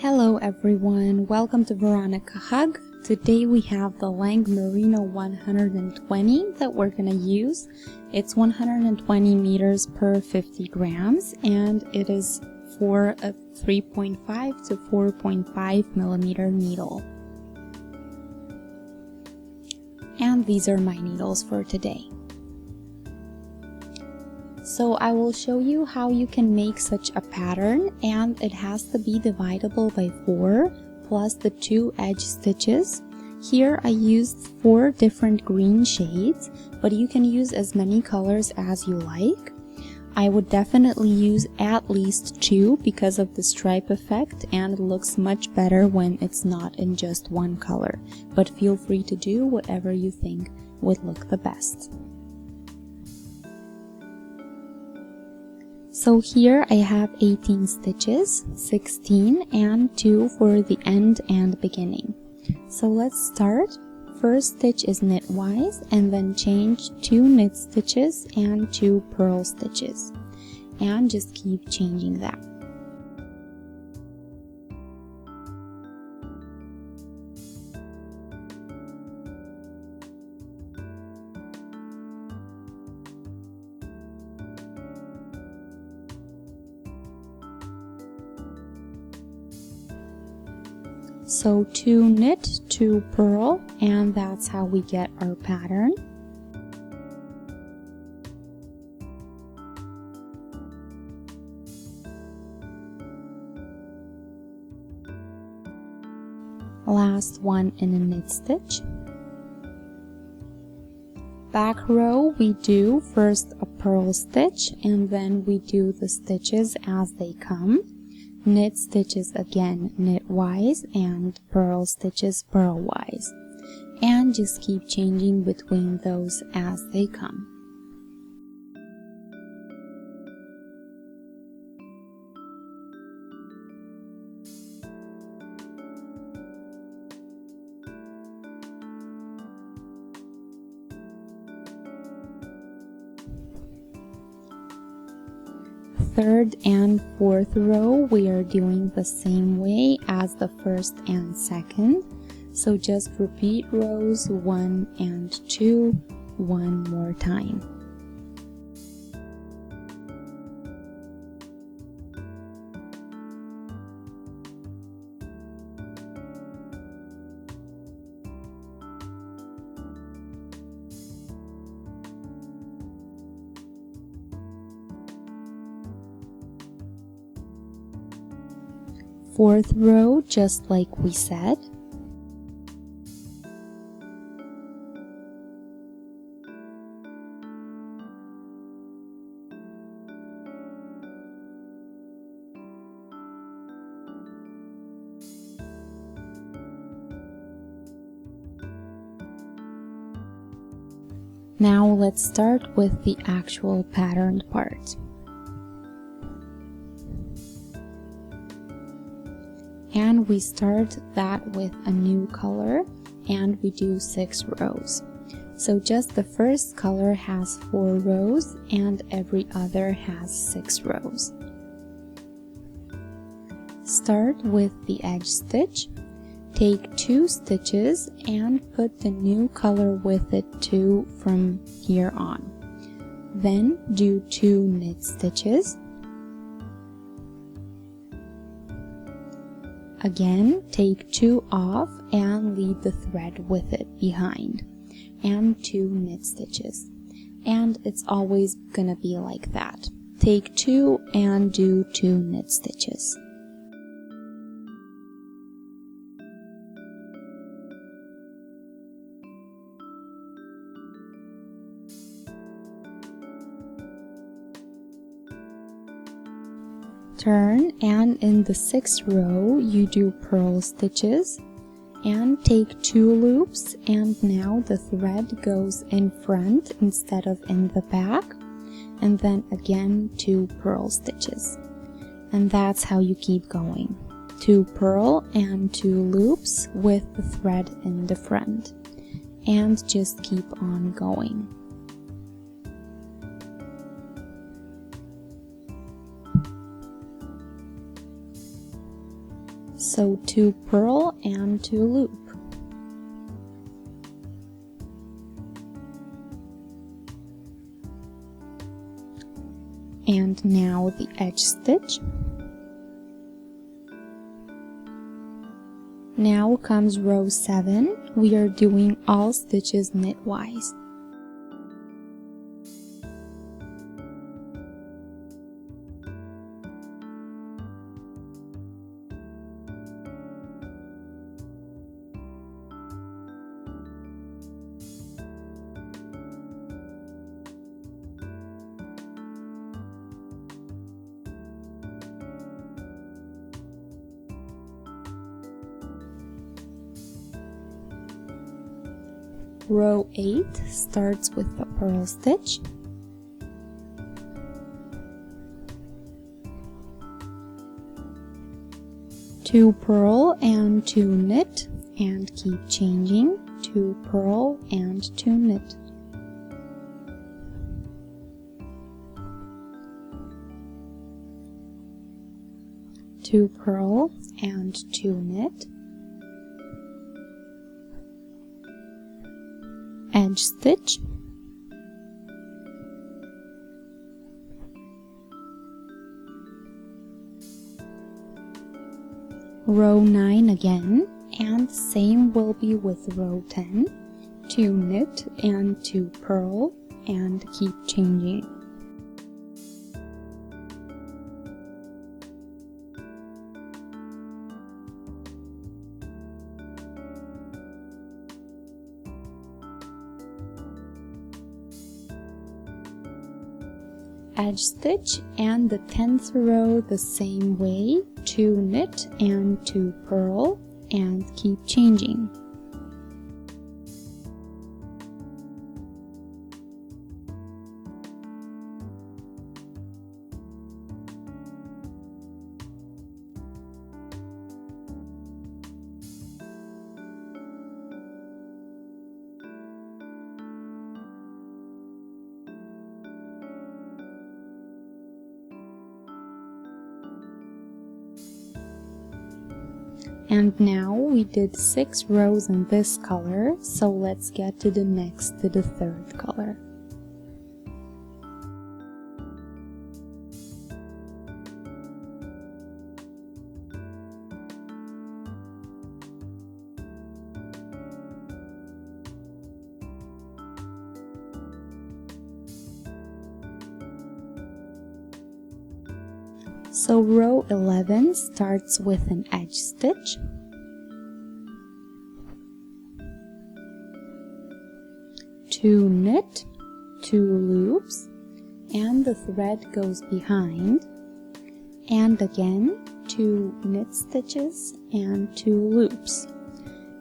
Hello everyone, welcome to Veronika Hug. Today we have the Lang Merino 120 that we're gonna use. It's 120 meters per 50 grams and it is for a 3.5 to 4.5 millimeter needle. And these are my needles for today. So I will show you how you can make such a pattern, and it has to be dividable by 4 plus the 2 edge stitches. Here I used 4 different green shades, but you can use as many colors as you like. I would definitely use at least 2 because of the stripe effect, and it looks much better when it's not in just one color, but feel free to do whatever you think would look the best. So here I have 18 stitches, 16 and 2 for the end and beginning. So let's start. First stitch is knitwise and then change 2 knit stitches and 2 purl stitches. And just keep changing that. So 2 knit, 2 purl, and that's how we get our pattern. Last one in a knit stitch. Back row we do first a purl stitch and then we do the stitches as they come. Knit stitches again knitwise and purl stitches purlwise, and just keep changing between those as they come. Third and fourth row we are doing the same way as the first and second, so just repeat rows 1 and 2 one more time. Fourth row, just like we said. Now let's start with the actual patterned part. And we start that with a new color and we do 6 rows. So just the first color has 4 rows and every other has 6 rows. Start with the edge stitch, take 2 stitches and put the new color with it too from here on. Then do 2 knit stitches. Again, take 2 off and leave the thread with it behind, and 2 knit stitches. And it's always gonna be like that. Take 2 and do 2 knit stitches. Turn, and in the 6th row you do purl stitches and take 2 loops, and now the thread goes in front instead of in the back, and then again 2 purl stitches. And that's how you keep going. 2 purl and 2 loops with the thread in the front, and just keep on going. So 2 purl and 2 loop. And now the edge stitch. Now comes row 7. We are doing all stitches knitwise. Row 8 starts with a purl stitch, two purl and 2 knit, and keep changing, 2 purl and 2 knit. Two purl and 2 knit, edge stitch, row 9 again, and same will be with row 10, 2 knit and 2 purl, and keep changing. Edge stitch, and the 10th row the same way, 2 knit and 2 purl, and keep changing. And now we did 6 rows in this color, so let's get to the next, to the 3rd color. So row 11 starts with an edge stitch, 2 knit, 2 loops, and the thread goes behind, and again 2 knit stitches and 2 loops.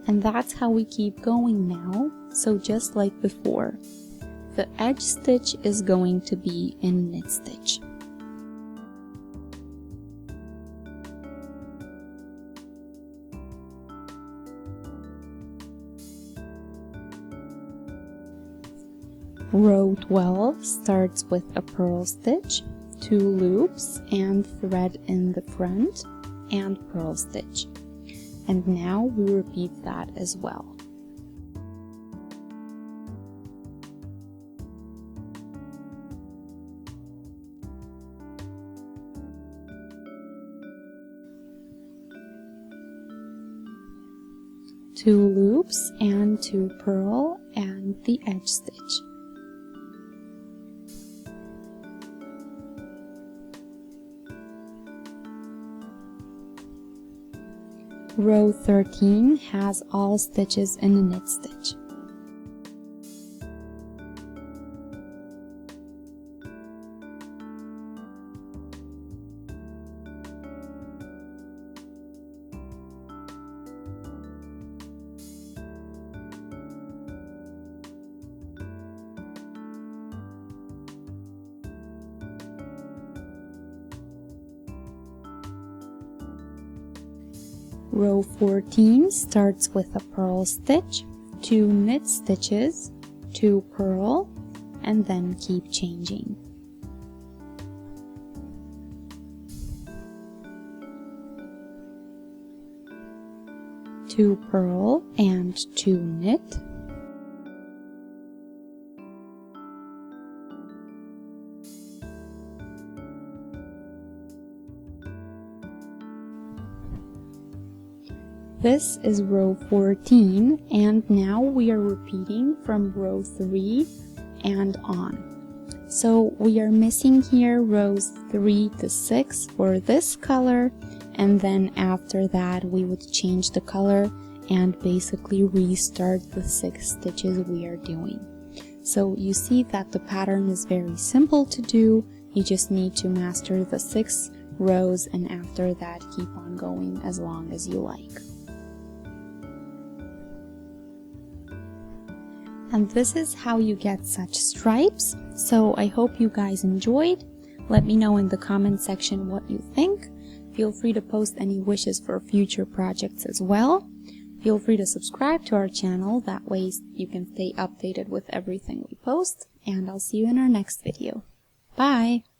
And that's how we keep going now, so just like before. The edge stitch is going to be in knit stitch. Row 12 starts with a purl stitch, 2 loops and thread in the front, and purl stitch. And now we repeat that as well. Two loops and 2 purl and the edge stitch. Row 13 has all stitches in a knit stitch. Row 14 starts with a purl stitch, 2 knit stitches, 2 purl, and then keep changing. 2 purl, and 2 knit. This is row 14, and now we are repeating from row 3 and on. So we are missing here rows 3 to 6 for this color, and then after that we would change the color and basically restart the 6 stitches we are doing. So you see that the pattern is very simple to do. You just need to master the 6 rows, and after that keep on going as long as you like. And this is how you get such stripes. So I hope you guys enjoyed. Let me know in the comment section what you think. Feel free to post any wishes for future projects as well. Feel free to subscribe to our channel, that way you can stay updated with everything we post. And I'll see you in our next video. Bye!